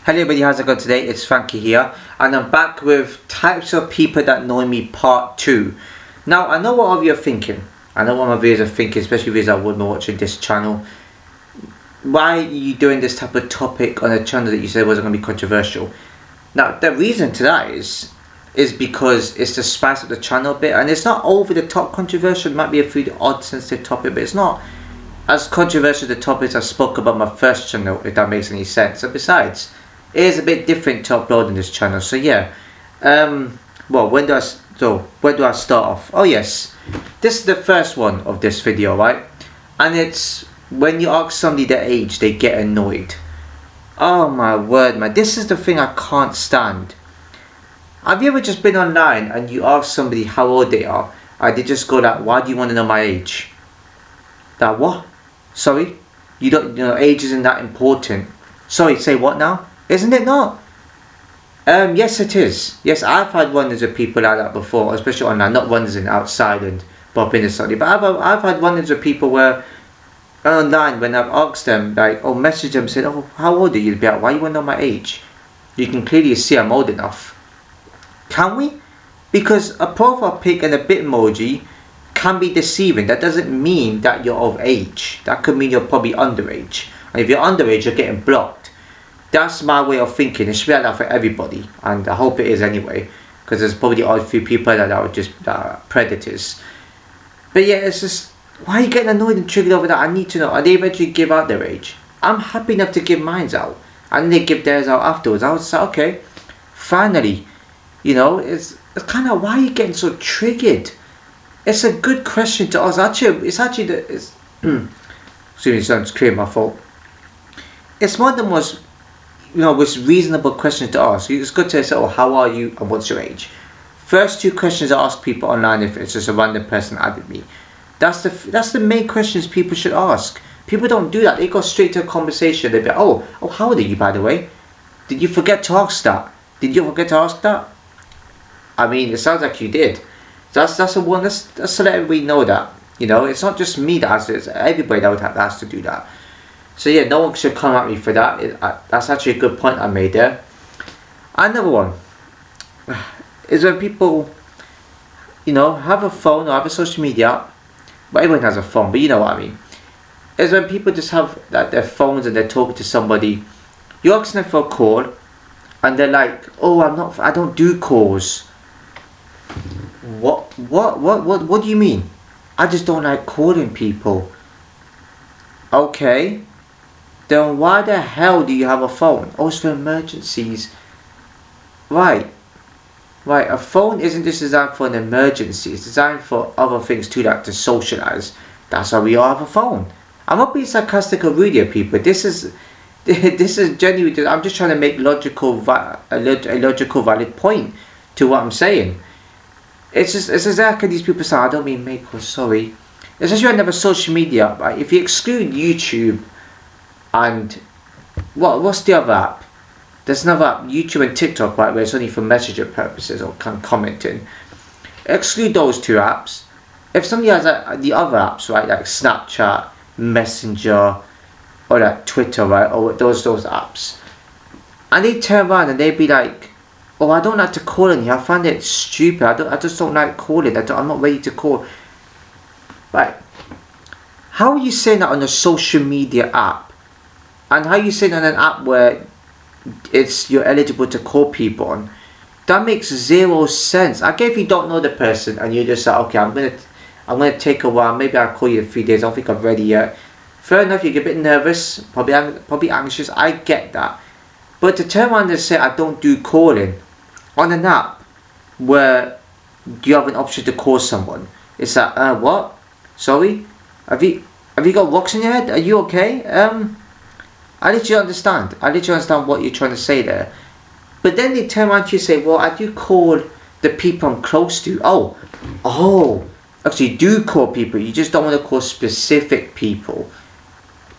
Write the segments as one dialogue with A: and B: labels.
A: Hello everybody, how's it going today? It's Frankie here, and I'm back with types of people that annoy me part 2. Now, I know what all of you are thinking. I know what my viewers are thinking, especially viewers that wouldn't be watching this channel. Why are you doing this type of topic on a channel that you said wasn't going to be controversial? Now, the reason to that is because it's to spice up the channel a bit, and it's not over the top controversial. It might be a few odd sensitive topic, but it's not as controversial the topics I spoke about my first channel, if that makes any sense. And besides, it is a bit different to uploading this channel. So yeah, well, where do I start off? Oh yes, this is the first one of this video, right? And it's when you ask somebody their age, they get annoyed. Oh my word, man, this is the thing I can't stand. Have you ever just been online and you ask somebody how old they are, and they just go like, why do you want to know my age? That what? Sorry? You don't, age isn't that important. Sorry, say what now? Isn't it not? Yes it is. Yes, I've had wonders of people like that before, especially online, not wonders in outside and pop in and something, but I've had wonders of people where online, when I've asked them, like, or messaged them, said, oh, how old are you? Be like, why you want to know my age? You can clearly see I'm old enough. Can we? Because a profile pic and a bit emoji can be deceiving. That doesn't mean that you're of age. That could mean you're probably underage. And if you're underage, you're getting blocked. That's my way of thinking. It should be like that for everybody, and I hope it is anyway, because there's probably a few people that are just predators. But yeah, it's just, why are you getting annoyed and triggered over that? I need to know, are they eventually give out their age? I'm happy enough to give mine out, and they give theirs out afterwards. I was like, okay, finally, it's kind of, why are you getting so triggered? It's a good question to ask. Excuse me, sounds clear, my fault. It's one of the most reasonable questions to ask. It's good to say, oh, how are you and what's your age? First two questions I ask people online, if it's just a random person added me. That's the main questions people should ask. People don't do that. They go straight to a conversation. They be, oh, how old are you, by the way? Did you forget to ask that? Did you forget to ask that? I mean, it sounds like you did. That's to let everybody know that. It's not just me that has to. It's everybody that has to do that. So yeah, no one should come at me for that. That's actually a good point I made there. Another one is when people, have a phone or have a social media app. Well, everyone has a phone, but you know what I mean. Is when people just have their phones and they're talking to somebody. You're asking them for a call, and they're like, "Oh, I don't do calls." What do you mean? I just don't like calling people. Okay. Then why the hell do you have a phone? Oh, it's for emergencies. Right. A phone isn't just designed for an emergency. It's designed for other things too, like to socialize. That's why we all have a phone. I'm not being sarcastic or rude here, people. This is genuine. I'm just trying to make a logical, valid point to what I'm saying. It's exactly these people say, I don't mean make or sorry. Especially when they have a social media, right? If you exclude YouTube and what's the other app? There's another app, YouTube and TikTok, right, where it's only for messenger purposes or commenting. Exclude those two apps. If somebody has the other apps, right, like Snapchat, Messenger, or like Twitter, right, or those apps, and they turn around and they'd be like, oh, I don't like to call on you. I find it stupid. I just don't like calling. I'm not ready to call. Right. How are you saying that on a social media app? And how are you saying on an app where you're eligible to call people on? That makes zero sense. I guess if you don't know the person and you just say, okay, I'm gonna take a while. Maybe I'll call you in 3 days. I don't think I'm ready yet. Fair enough. You get a bit nervous, probably anxious. I get that. But to turn around and say I don't do calling on an app where you have an option to call someone, it's like, what? Sorry? Have you got rocks in your head? Are you okay? I literally understand. What you're trying to say there. But then they turn around to you and say, well, I do call the people I'm close to. Oh. Actually, you do call people. You just don't want to call specific people.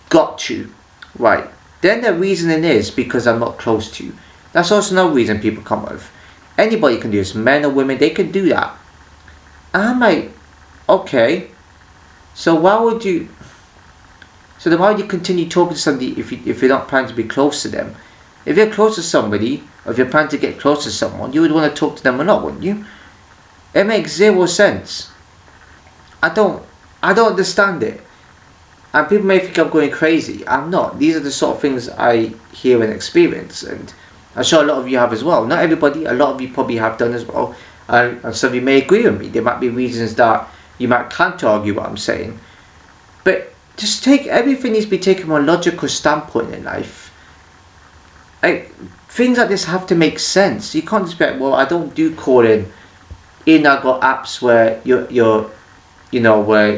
A: Got you. Right. Then the reasoning is because I'm not close to you. That's also no reason people come up with. Anybody can do this, men or women, they can do that. And I'm like, okay, so why would you continue talking to somebody if you're not planning to be close to them? If you're close to somebody, or if you're planning to get close to someone, you would want to talk to them a lot, wouldn't you? It makes zero sense. I don't understand it. And people may think I'm going crazy. I'm not. These are the sort of things I hear and experience, and I'm sure a lot of you have as well. Not everybody, a lot of you probably have done as well. And some of you may agree with me. There might be reasons that you might counter argue what I'm saying. But just take everything needs to be taken from a logical standpoint in life. Like, things like this have to make sense. You can't just be like, well, I don't do calling. I've got apps where where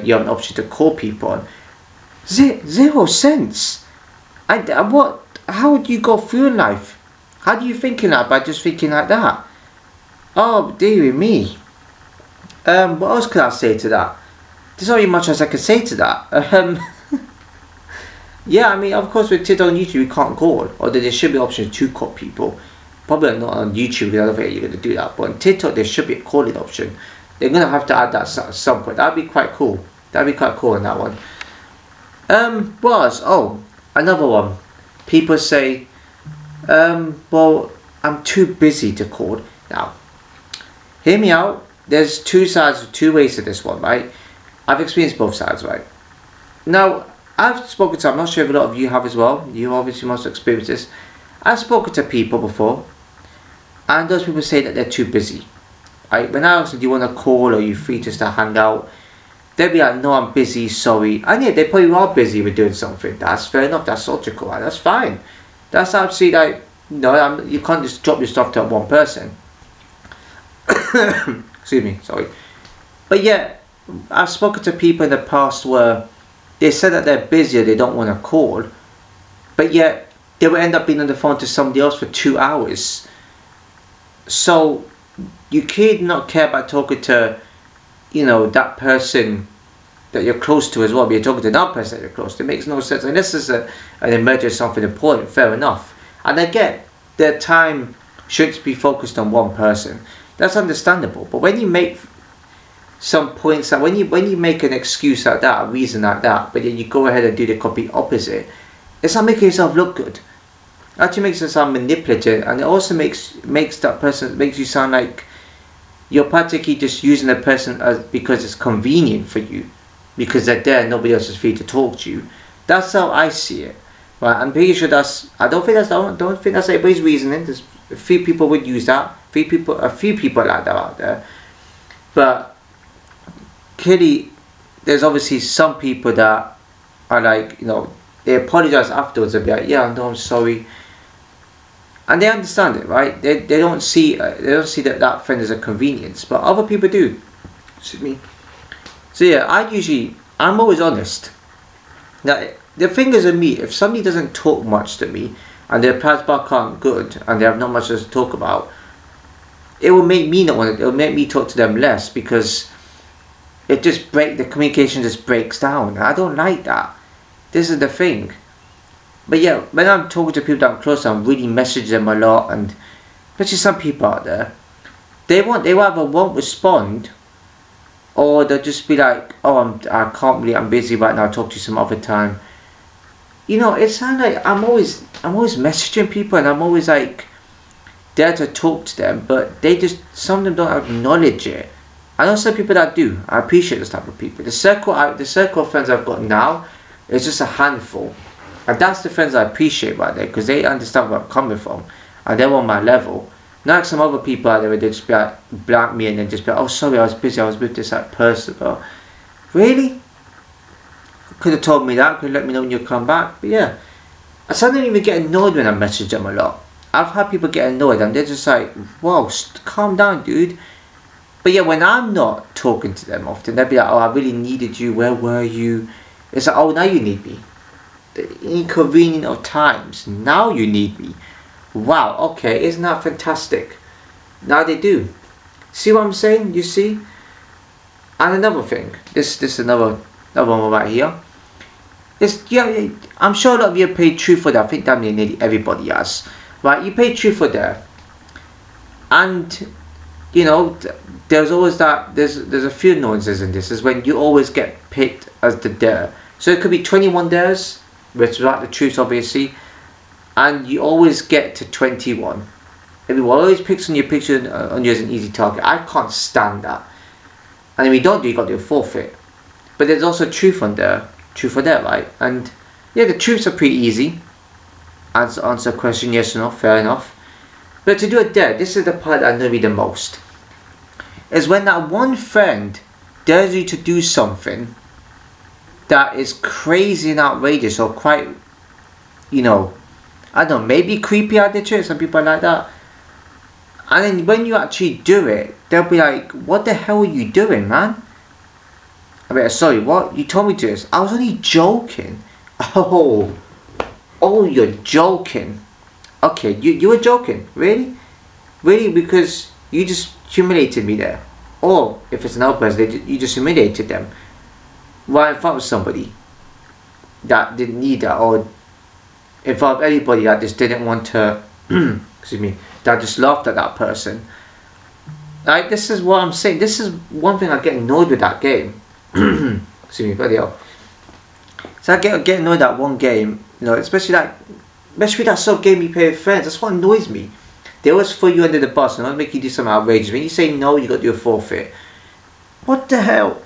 A: you have an option to call people on. Zero sense. How would you go through in life? How do you think in that by just thinking like that? Oh, dearie me. What else could I say to that? There's not really much else I could say to that. Yeah, I mean, of course, with TikTok and YouTube, you can't call. Although there should be options to call people. Probably not on YouTube, because I don't think you're going to do that. But on TikTok, there should be a calling option. They're going to have to add that at some point. That'd be quite cool. That'd be quite cool on that one. Another one. People say, well, I'm too busy to call. Now, hear me out. There's two ways to this one, right? I've experienced both sides, right? Now, I'm not sure if a lot of you have as well. You obviously must have experienced this. I've spoken to people before, and those people say that they're too busy. Right? When I ask them, do you want to call, or are you free just to hang out? They'll be like, no, I'm busy, sorry. And yeah, they probably are busy with doing something. That's fair enough, that's logical, right? That's fine. That's absolutely like, you can't just drop your stuff to one person. Excuse me, sorry. But yeah, I've spoken to people in the past where they said that they're busy, they don't want to call, but yet they will end up being on the phone to somebody else for 2 hours. So you could not care about talking to, that person that you're close to as well, but you're talking to that person that you're close to. It makes no sense. Unless it's an emergency, something important, fair enough. And I get their time should be focused on one person. That's understandable. But when you make some points, that when you make an excuse like that, a reason like that, but then you go ahead and do the complete opposite, it's not making yourself look good. It actually makes you sound manipulative, and it also makes you sound like you're practically just using the person because it's convenient for you, because they're there and nobody else is free to talk to you. That's how I see it. Right? I'm pretty sure I don't think that's everybody's reasoning. There's a few people would use that. A few people like that out there. But clearly, there's obviously some people that are like, they apologize afterwards and be like, yeah, no, I'm sorry. And they understand it, right? They don't see that friend as a convenience, but other people do. Excuse me. So yeah, I'm always honest. Now, the thing is with me, if somebody doesn't talk much to me, and their replies back aren't good, and they have not much to talk about, it will make me not want it. It will make me talk to them less, because the communication just breaks down. I don't like that. This is the thing. But yeah, when I'm talking to people that I'm close to, I'm really messaging them a lot, and especially some people out there, they either won't respond, or they'll just be like, oh, I'm busy right now, I'll talk to you some other time. It sounds like I'm always messaging people, and I'm always like there to talk to them, but some of them don't acknowledge it. I know some people that do. I appreciate this type of people. The circle of friends I've got now is just a handful. And that's the friends I appreciate right there, because they understand where I'm coming from, and they're on my level. Not like some other people out there where they just be like, blank me and then just be like, oh sorry, I was busy, I was with this person. But really? Could have told me that, could have let me know when you come back. But yeah, I suddenly even get annoyed when I message them a lot. I've had people get annoyed and they're just like, whoa, calm down, dude. But yeah, when I'm not talking to them often, they'll be like, oh, I really needed you, where were you? It's like, oh, now you need me. The inconvenient of times, now you need me. Wow, okay, isn't that fantastic? Now they do. See what I'm saying? You see? And another thing, this is another one right here. I'm sure a lot of you paid truth for that. I think that nearly everybody has. Right, you pay truth for that. And there's always that, there's a few nuances in this, is when you always get picked as the dare. So it could be 21 dares, which is like the truth obviously, and you always get to 21. Everyone always picks on your picture on you as an easy target. I can't stand that. And if you don't do, you got to do a forfeit. But there's also truth on there. Truth or dare, right? And yeah, the truths are pretty easy. Answer a question, yes or no, fair enough. But to do a dare, this is the part that annoys me the most. Is when that one friend dares you to do something that is crazy and outrageous, or quite, I don't know, maybe creepy out there. Some people are like that. And then when you actually do it, they'll be like, what the hell are you doing, man? I mean, sorry, what? You told me to do this. I was only joking. Oh, you're joking. Okay, you were joking. Really? Really? Because you just humiliated me there. Or, if it's another person, you just humiliated them. Right in front of somebody that didn't need that. Or in front of anybody that just didn't want to, excuse me, that just laughed at that person. Like, this is what I'm saying. This is one thing I get annoyed with that game. Excuse me, bloody hell. So I get annoyed at one game, especially that sort of game you play with friends. That's what annoys me. They always throw you under the bus and not make you do something outrageous. When you say no, you got to do a forfeit. What the hell?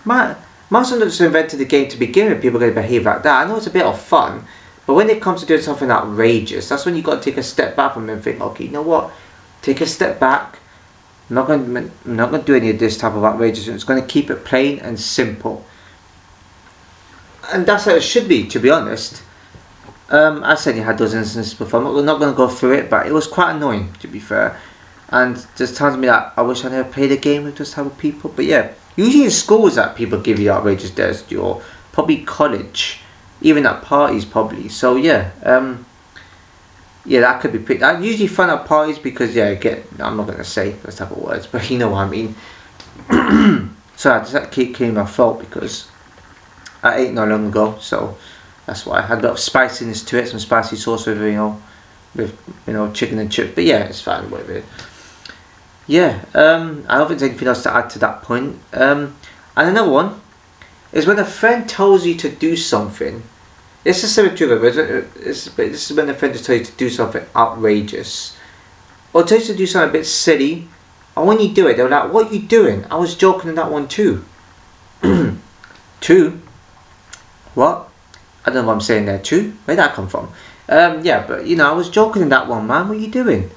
A: Man, most of them just invented the game to begin with. People are going to behave like that. I know it's a bit of fun, but when it comes to doing something outrageous, that's when you got to take a step back from it and think, okay, you know what? Take a step back. I'm not going to do any of this type of outrageous. It's going to keep it plain and simple. And that's how it should be, to be honest. I certainly had those instances before. I'm not going to go through it, but it was quite annoying, to be fair. And there's times me that I wish I never played a game with those type of people. But yeah, usually in schools that people give you outrageous dares to do, or probably college, even at parties probably. So yeah, yeah, that could be pretty. I usually fun at parties because I'm not going to say those type of words, but you know what I mean. So I just had to keep cleaning my throat because I ate not long ago, so that's why I had a bit of spiciness to it, some spicy sauce with chicken and chips. But yeah, it's fine with it. Yeah, I don't think there's anything else to add to that point. And another one is when a friend tells you to do something. It's a similar to this is when a friend just tells you to do something outrageous, or tells you to do something a bit silly, and when you do it, they're like, "What are you doing? I was joking on that one too." Two? What? I don't know what I'm saying there. Two? Where'd that come from? Yeah, but I was joking on that one, man. What are you doing?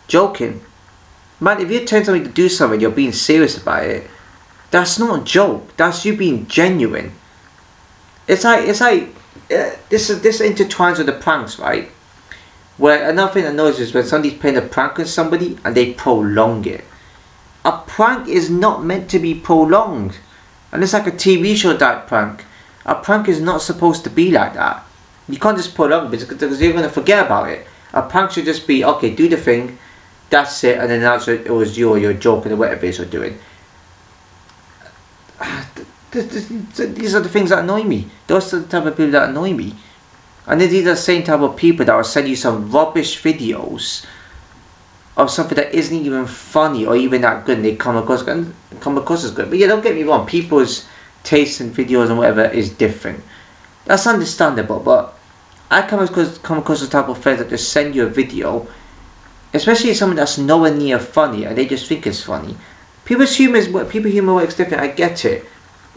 A: Joking, man. If you're telling somebody to do something, you're being serious about it. That's not a joke. That's you being genuine. It's like this intertwines with the pranks, right? Where another thing that annoys is when somebody's playing a prank on somebody and they prolong it. A prank is not meant to be prolonged, and it's like a TV show type prank. A prank is not supposed to be like that. You can't just prolong it because you're going to forget about it. A prank should just be, okay, do the thing, that's it, and then that's it was you or you're joking or whatever it is you're doing. These are the things that annoy me. Those are the type of people that annoy me. And then these are the same type of people that will send you some rubbish videos of something that isn't even funny or even that good, and they come across as good. But yeah, don't get me wrong, people's taste in videos and whatever is different. That's understandable, but I come across the type of friends that just send you a video, especially something that's nowhere near funny, and they just think it's funny. People's humor works different. I get it.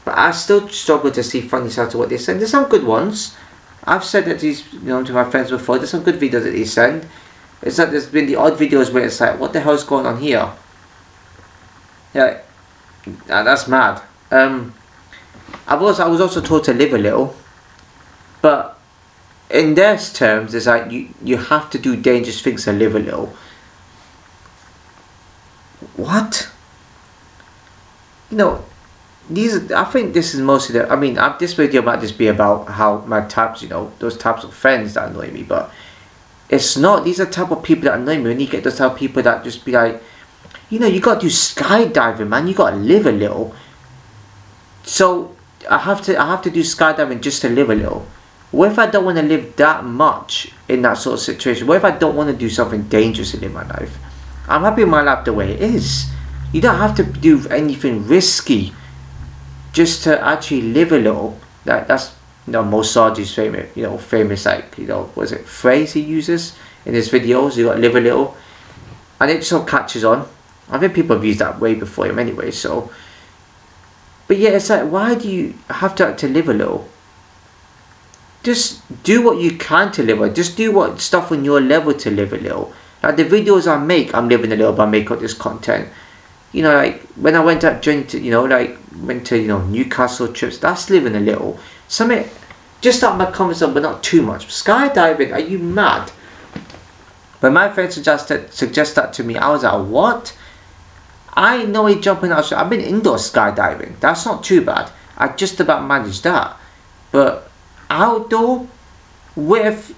A: But I still struggle to see funny sides to what they send. There's some good ones. I've said that to my friends before. There's some good videos that they send. It's like there's been the odd videos where it's like, what the hell's going on here? Yeah, that's mad. I was also taught to live a little, but in their terms, it's like you have to do dangerous things to live a little. What? I think this is mostly this video might just be about how my types, those types of friends that annoy me, but it's not. These are the type of people that annoy me. When you get those type of people that just be like, you got to do skydiving, man. You got to live a little. So I have to do skydiving just to live a little. What if I don't want to live that much in that sort of situation? What if I don't want to do something dangerous in my life? I'm happy with my life the way it is. You don't have to do anything risky just to actually live a little. That's Mosardi's famous was it phrase he uses in his videos? You got live a little, and it sort of catches on. I think people have used that way before him anyway. So, but yeah, it's like, why do you have to live a little? Just do what you can to live. Just do what stuff on your level to live a little. Like the videos I make, I'm living a little by making up this content. Like when I went out went to Newcastle trips, that's living a little. Something just out my comfort zone, but not too much. Skydiving, are you mad? When my friend suggested that to me, I was like, what? I know he jumping out. I've been indoor skydiving. That's not too bad. I just about managed that. But outdoor, with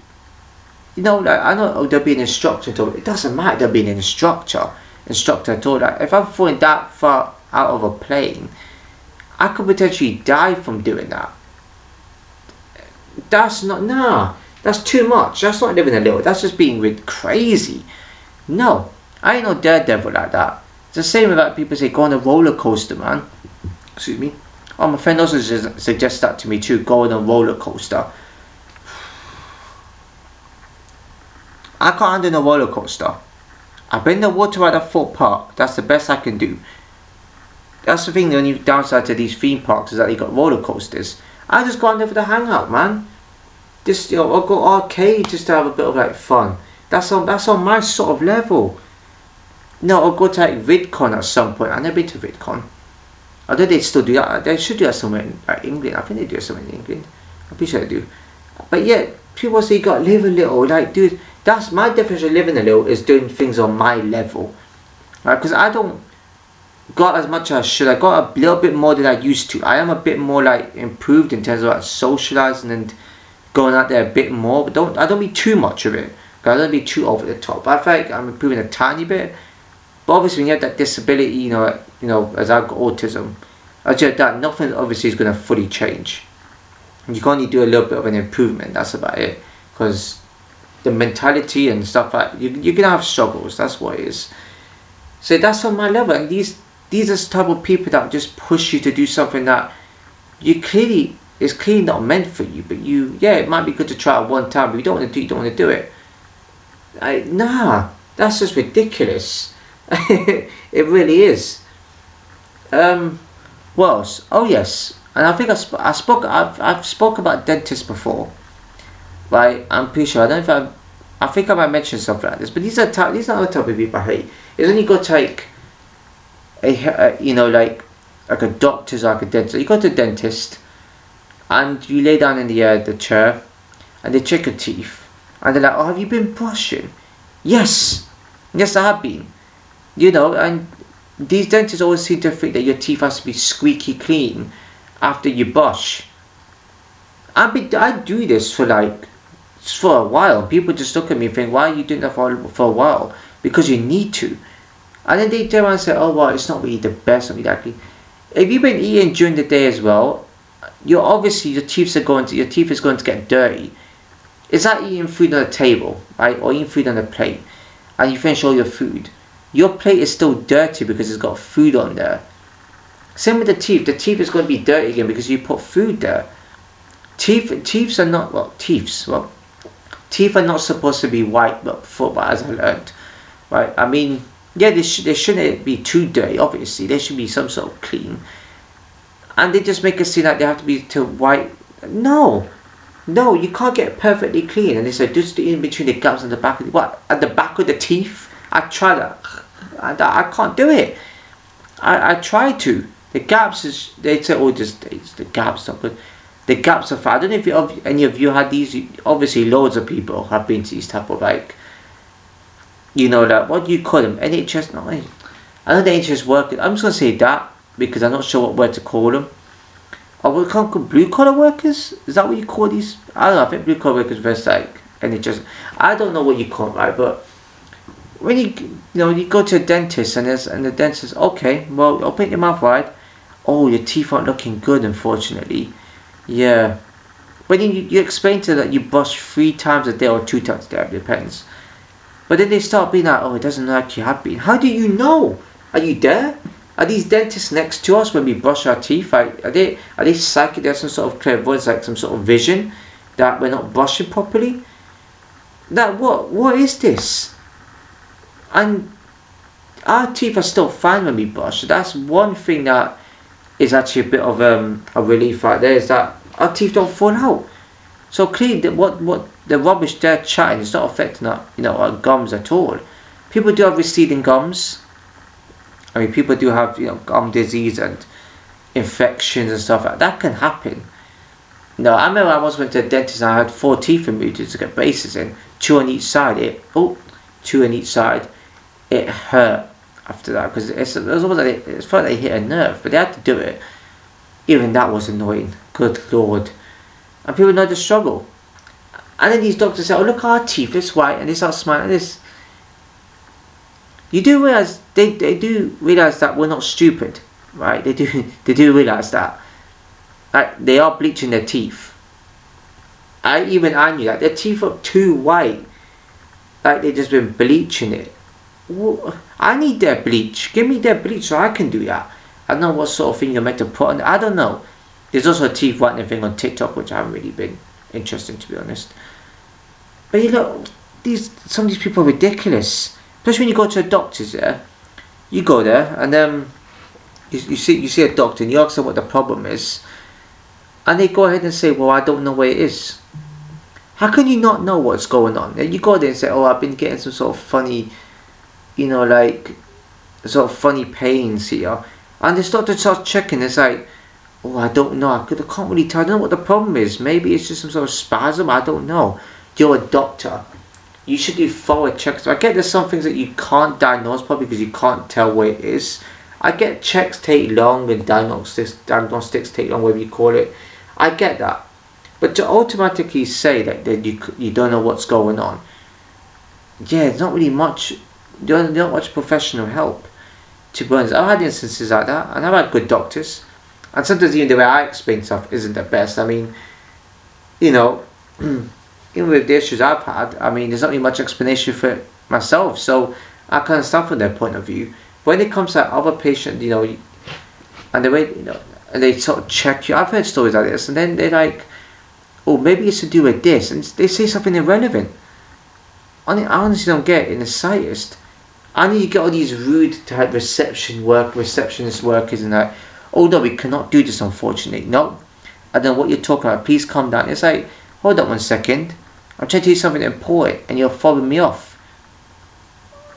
A: I know there'll be an instructor. It doesn't matter. There'll be an instructor at all. Like, if I'm falling that far out of a plane, I could potentially die from doing that. That's that's too much. That's not living a little. That's just being crazy. No, I ain't no daredevil like that. It's the same with like people say go on a roller coaster, man. Excuse me. Oh, my friend also suggests that to me too. Go on a roller coaster. I can't handle a roller coaster. I've been in the water ride at Fort Park. That's the best I can do. That's the thing. The only downside to these theme parks is that they got roller coasters. I just go on there for the hangout, man. Just I'll go arcade just to have a bit of like fun. That's on my sort of level. No, I'll go to like VidCon at some point. I've never been to VidCon. Although they still do that. They should do that somewhere in England. I think they do it somewhere in England. I'm pretty sure they do. But yeah, people say you got to live a little. Like, dude, that's my definition of living a little, is doing things on my level. Right? Because I don't got as much as I should. I got a little bit more than I used to. I am a bit more like improved in terms of like socializing and going out there a bit more. But I don't be too much of it. I don't be too over the top. I feel like I'm improving a tiny bit. But obviously when you have that disability, as I've got autism, that nothing obviously is going to fully change. You can only do a little bit of an improvement. That's about it. Because the mentality and stuff like you're gonna have struggles. That's what it is. So that's on my level. And these are the type of people that just push you to do something that is clearly not meant for you. But it might be good to try it one time, but you don't want to do it. That's just ridiculous. It really is. What else? Oh yes, and I think I've spoke about dentists before, right? I'm pretty sure. I think I might mention something like this, but these are the type of people I hate. Is when you go to like like a doctor's or like a dentist. You go to a dentist, and you lay down in the chair, and they check your teeth, and they're like, "Oh, have you been brushing?" Yes, I have been. And these dentists always seem to think that your teeth has to be squeaky clean after you brush. I do this for a while. People just look at me and think, why are you doing that for a while? Because you need to. And then they turn around and say, oh well, it's not really the best, not really that clean. If you've been eating during the day as well, your teeth is going to get dirty. It's like eating food on a table, right? Or eating food on a plate, and you finish all your food. Your plate is still dirty because it's got food on there. Same with the teeth. The teeth is going to be dirty again because you put food there. Teeth are not supposed to be white, but as I learned, right? I mean, yeah, they shouldn't be too dirty. Obviously, there should be some sort of clean. And they just make it seem like they have to be too white. No, you can't get perfectly clean. And they say just in between the gaps and the back of at the back of the teeth. I try that. I can't do it. I try to. The gaps is, they say, the gaps not good. The gaps are fine. I don't know if any of you had these. Obviously, loads of people have been to these type of what do you call them? NHS? No, I know the NHS workers. I'm just gonna say that because I'm not sure what word to call them. Oh, we can't call blue collar workers. Is that what you call these? I don't know. I think blue collar workers versus NHS. I don't know what you call them, right? But when you go to a dentist and the dentist says, okay, well, open your mouth wide. Oh, your teeth aren't looking good, unfortunately. Yeah. But then you explain to them that you brush 3 times a day or 2 times a day, it depends. But then they start being like, oh, it doesn't look like you have been. How do you know? Are you there? Are these dentists next to us when we brush our teeth? Are they psychic? There's some sort of clairvoyance, like some sort of vision that we're not brushing properly? That what is this? And our teeth are still fine when we brush. That's one thing that is actually a bit of a relief right there, is that our teeth don't fall out. So clearly, what the rubbish they're chatting is not affecting our gums at all. People do have receding gums. I mean, people do have gum disease and infections and stuff like that. Can happen. No, I remember I once went to a dentist and I had 4 teeth removed to get braces in, 2 on each side. 2 on each side. It hurt after that because it was almost like it felt like it hit a nerve, but they had to do it. Even that was annoying. Good Lord. And people know the struggle. And then these doctors say, "Oh, look, our teeth, it's white," and they start smiling at this. You do realise they do realise that we're not stupid, right? They do realise that. Like, they are bleaching their teeth. I knew that their teeth look too white. Like they've just been bleaching it. I need their bleach. Give me their bleach so I can do that. I don't know what sort of thing you're meant to put on. I don't know. There's also a teeth whitening thing on TikTok, which I haven't really been interested in, to be honest. But some of these people are ridiculous. Especially when you go to a doctor's, yeah. You go there and you see a doctor and you ask them what the problem is, and they go ahead and say, "Well, I don't know what it is." How can you not know what's going on? And you go there and say, "Oh, I've been getting some sort of funny, like sort of funny pains here," and this doctor starts checking. It's like, "Oh, I don't know. I can't really tell. I don't know what the problem is. Maybe it's just some sort of spasm. I don't know." You're a doctor. You should do thorough checks. I get there's some things that you can't diagnose probably because you can't tell what it is. I get checks take long and diagnostics take long, whatever you call it. I get that. But to automatically say that you don't know what's going on, there's not really much. There's not much professional help. To be honest, I've had instances like that, and I've had good doctors. And sometimes even the way I explain stuff isn't the best. I mean, even with the issues I've had, I mean, there's not really much explanation for it myself. So I can understand from their point of view. When it comes to other patients, and the way, and they sort of check you. I've heard stories like this, and then they're like, "Oh, maybe it's to do with this," and they say something irrelevant. I honestly don't get it in the slightest. And you get all these rude type receptionist workers, and like, "Oh no, we cannot do this, unfortunately." No, I don't know what you're talking about. Please calm down. It's like, hold on 1 second. I'm trying to tell you something important, and you're fobbing me off.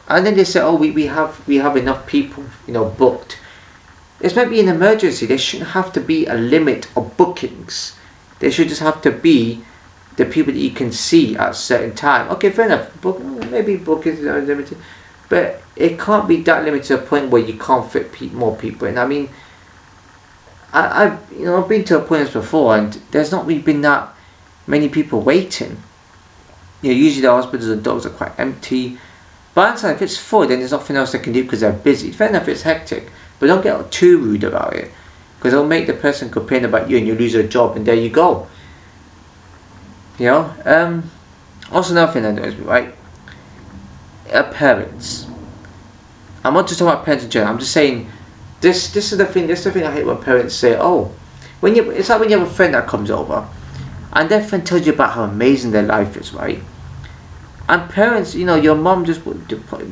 A: And then they say, "Oh, we have enough people, booked." It's meant to be an emergency. There shouldn't have to be a limit of bookings. There should just have to be the people that you can see at a certain time. Okay, fair enough. Maybe bookings are limited, but it can't be that limited to a point where you can't fit more people in. I mean, I've been to appointments before, and there's not really been that many people waiting. Usually the hospitals and dogs are quite empty. But if it's full, then there's nothing else they can do because they're busy. Fair enough, it's hectic, but don't get too rude about it, because it'll make the person complain about you and you lose your job, and there you go. Also another thing that annoys me, right? Parents. I'm not just talking about parents in general. I'm just saying this is the thing. This is the thing I hate when parents say, "Oh," it's like when you have a friend that comes over, and their friend tells you about how amazing their life is, right? And parents, your mom just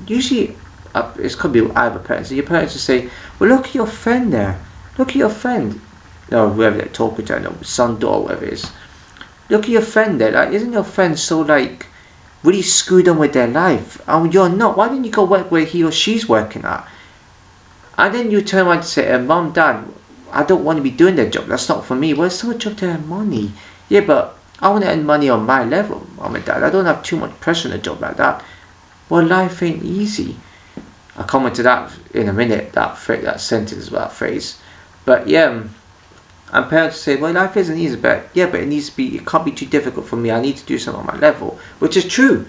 A: usually it could be either parents. And your parents just say, "Well, look at your friend there. Look at your friend." Whoever they're talking to, son, daughter, whatever it is. Look at your friend there. Like, isn't your friend so really screwed on with their life? And you're not. Why didn't you go work where he or she's working at? And then you turn around and say, "Mom, Dad, I don't want to be doing their job. That's not for me." Well, it's not a job to earn money. Yeah, but I want to earn money on my level, Mom and Dad. I don't have too much pressure on a job like that. Well, life ain't easy. I'll comment to that in a minute, that sentence, that phrase. But yeah, and parents say, "Well, life isn't easy," but it can't be too difficult for me. I need to do something on my level, which is true.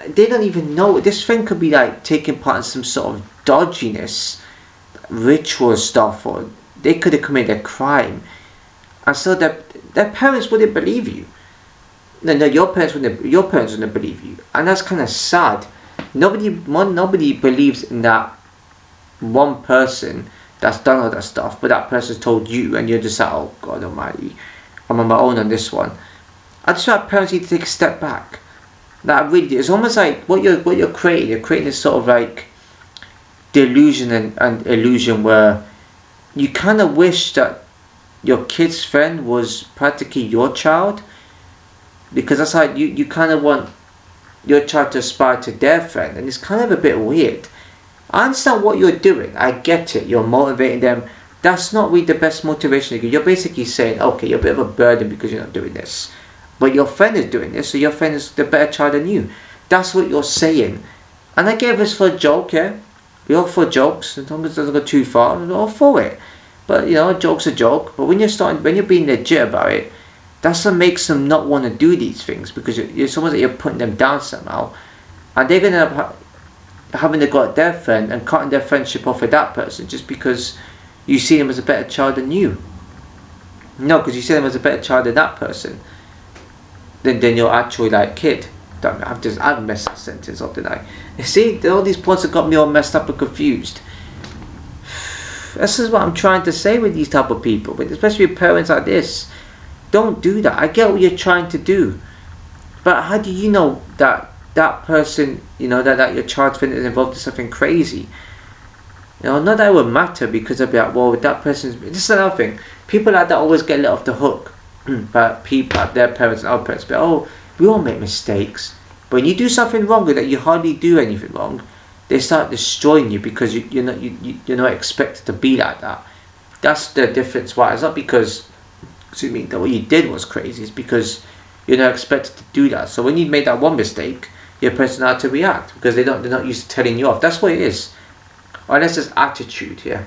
A: They don't even know. This friend could be like taking part in some sort of dodginess, ritual stuff, or they could have committed a crime, and so their parents wouldn't believe you. No, your parents wouldn't believe you, and that's kind of sad. Nobody believes in that one person that's done all that stuff, but that person's told you, and you're just like, oh God Almighty, I'm on my own on this one. I just want parents need to take a step back. That really, it's almost like what you're creating. You're creating this sort of like delusion and illusion where you kind of wish that your kid's friend was practically your child, because that's how you kind of want your child to aspire to their friend, and it's kind of a bit weird. I understand what you're doing. I get it. You're motivating them. That's not really the best motivation. You're basically saying, okay, you're a bit of a burden because you're not doing this, but your friend is doing this, so your friend is the better child than you. That's what you're saying. And I gave this for a joke, yeah. We all for jokes, as long as it doesn't go too far, we're all for it. But you know, a joke's a joke. But when you're being legit about it, that's what makes them not want to do these things, because it's almost like you're putting them down somehow, and they're gonna end up having to go at their friend and cutting their friendship off with that person just because you see them as a better child than you. No, because you see them as a better child than that person, than your actual like kid. I've messed that sentence up, didn't I? You see, all these points have got me all messed up and confused. This is what I'm trying to say with these type of people, but especially with parents like this. Don't do that. I get what you're trying to do, but how do you know that that person, you know, that your child's friend is involved in something crazy? You know, not that it would matter, because they'll be like, well, that person's. This is another thing. People like that always get let off the hook, but people, their parents and our parents, but oh, we all make mistakes. But when you do something wrong with that, you hardly do anything wrong, they start destroying you because you're not expected to be like that. That's the difference. Why? It's not because, excuse me, that what you did was crazy. It's because you're not expected to do that. So when you made that one mistake, your person had to react because they're not used to telling you off. That's what it is. Or unless it's attitude here.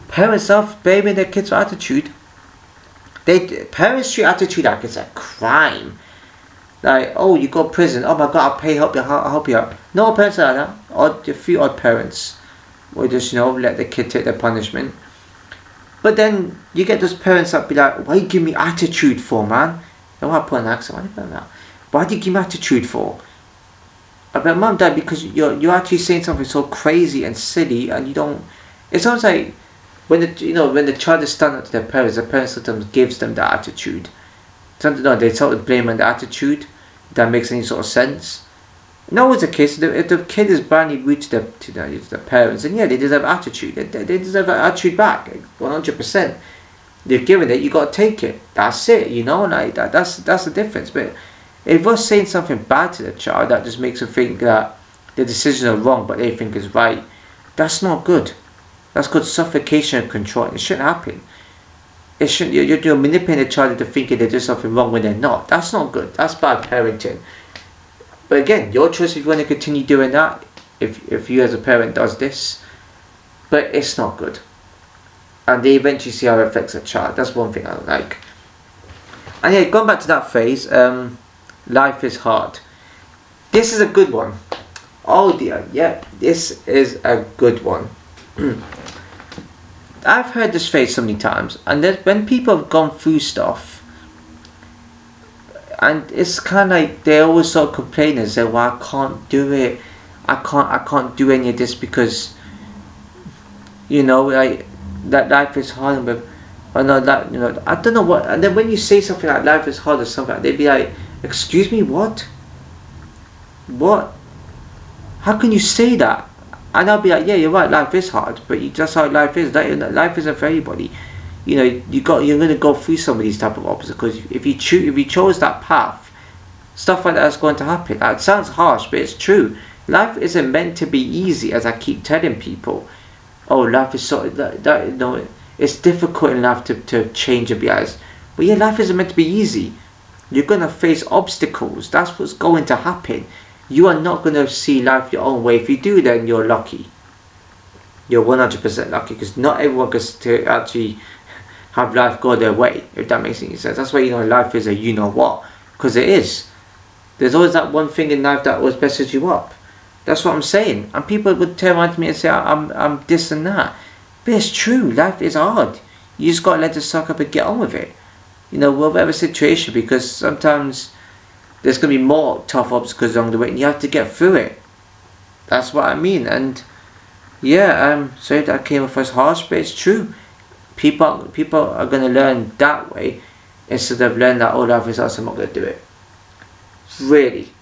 A: Parents love babying their kids for attitude. Parents treat attitude like it's a crime. Like, oh, you go to prison. Oh my God, I'll help you out. No parents are like that. A few odd parents will just, let the kid take their punishment. But then you get those parents that be like, why you give me attitude for, man? I don't want to put an accent on it. Why do you give me attitude for? I bet mum, dad, because you're actually saying something so crazy and silly, and you don't. It sounds like when the child is standing up to their parents, the parents sometimes gives them that attitude. They sort of blame on the attitude. That makes any sort of sense. No, it's the case. If the kid is badly rude to the parents, then yeah, they deserve attitude. They deserve attitude back, 100%. They've given it, you got to take it. That's it, like that. That's the difference. But if we're saying something bad to the child that just makes them think that the decisions are wrong, but they think is right, that's not good. That's called suffocation and control. It shouldn't happen. It shouldn't. You're manipulating the child into thinking they're doing something wrong when they're not. That's not good. That's bad parenting. But again, your choice if you want to continue doing that. If you as a parent does this, but it's not good. And they eventually see how it affects a child. That's one thing I don't like. And yeah, going back to that phrase, life is hard. This is a good one. Oh dear, yeah, this is a good one. I've heard this phrase so many times, and when people have gone through stuff, and it's kind of like they always sort of complain and say, well, I can't do it. I can't do any of this because, like, that life is hard. But I know that, I don't know what. And then when you say something like life is hard or something, they'd be like, excuse me, what? What? How can you say that? And I'll be like, yeah, you're right, life is hard, but that's how life is. Life isn't for everybody. You're going to go through some of these type of obstacles. If you chose that path, stuff like that is going to happen. It sounds harsh, but it's true. Life isn't meant to be easy, as I keep telling people. Oh, life is so it's difficult in life to change and be honest. But yeah, life isn't meant to be easy. You're going to face obstacles. That's what's going to happen. You are not going to see life your own way. If you do, then you're lucky. You're 100% lucky, because not everyone gets to actually have life go their way, if that makes any sense. That's why life is a what, because it is. There's always that one thing in life that always messes you up. That's what I'm saying. And people would turn around to me and say, I'm this and that. But it's true, life is hard. You just got to let it suck up and get on with it. Whatever situation, because sometimes there's going to be more tough obstacles along the way, and you have to get through it. That's what I mean. And Yeah, sorry that came off as harsh, but it's true. People are gonna learn that way instead of learning that all life results. I'm not gonna do it. Really,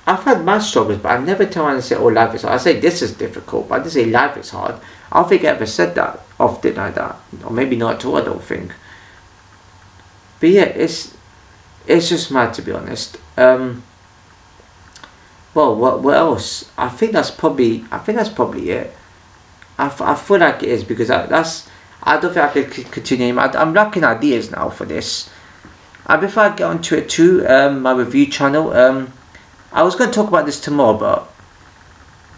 A: I've had math struggles, but I never tell anyone to say, "Oh, life is hard." I say this is difficult, but I didn't say life is hard. I don't think I ever said that often like that, or maybe not at all. I don't think. But yeah, it's just mad, to be honest. Well, what else? I think that's probably it. I feel like it is because I don't think I could continue. I'm lacking ideas now for this. And before I get onto it too, my review channel. I was going to talk about this tomorrow, but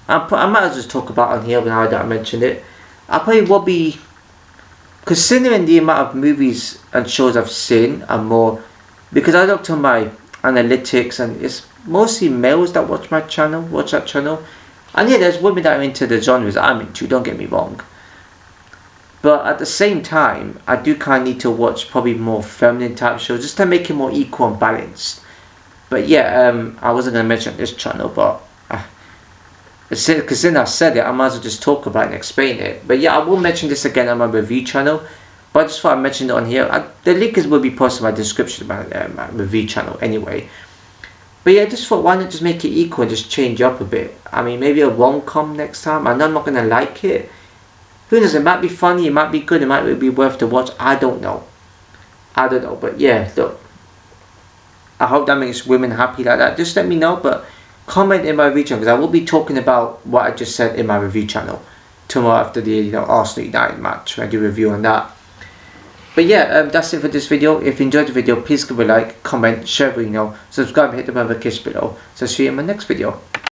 A: I might as well just talk about it on here now that I mentioned it. I probably will be, considering the amount of movies and shows I've seen and more, because I looked on my analytics and it's mostly males that watch that channel. And yeah, there's women that are into the genres I'm into, don't get me wrong. But at the same time, I do kind of need to watch probably more feminine type shows just to make it more equal and balanced. But yeah, I wasn't going to mention this channel, but because then I said it, I might as well just talk about it and explain it. But yeah, I will mention this again on my review channel. But I just thought I mentioned it on here. The link will be posted in my description about my review channel anyway. But yeah, I just thought, why not just make it equal and just change up a bit? I mean, maybe a rom-com next time. I know I'm not going to like it. Who knows, it might be funny, it might be good, it might be worth to watch. I don't know. But yeah, look. I hope that makes women happy like that. Just let me know, but comment in my review channel, because I will be talking about what I just said in my review channel tomorrow after the Arsenal United match. I do a review on that. But yeah, that's it for this video. If you enjoyed the video, please give a like, comment, share, subscribe, hit the notification below. So see you in my next video.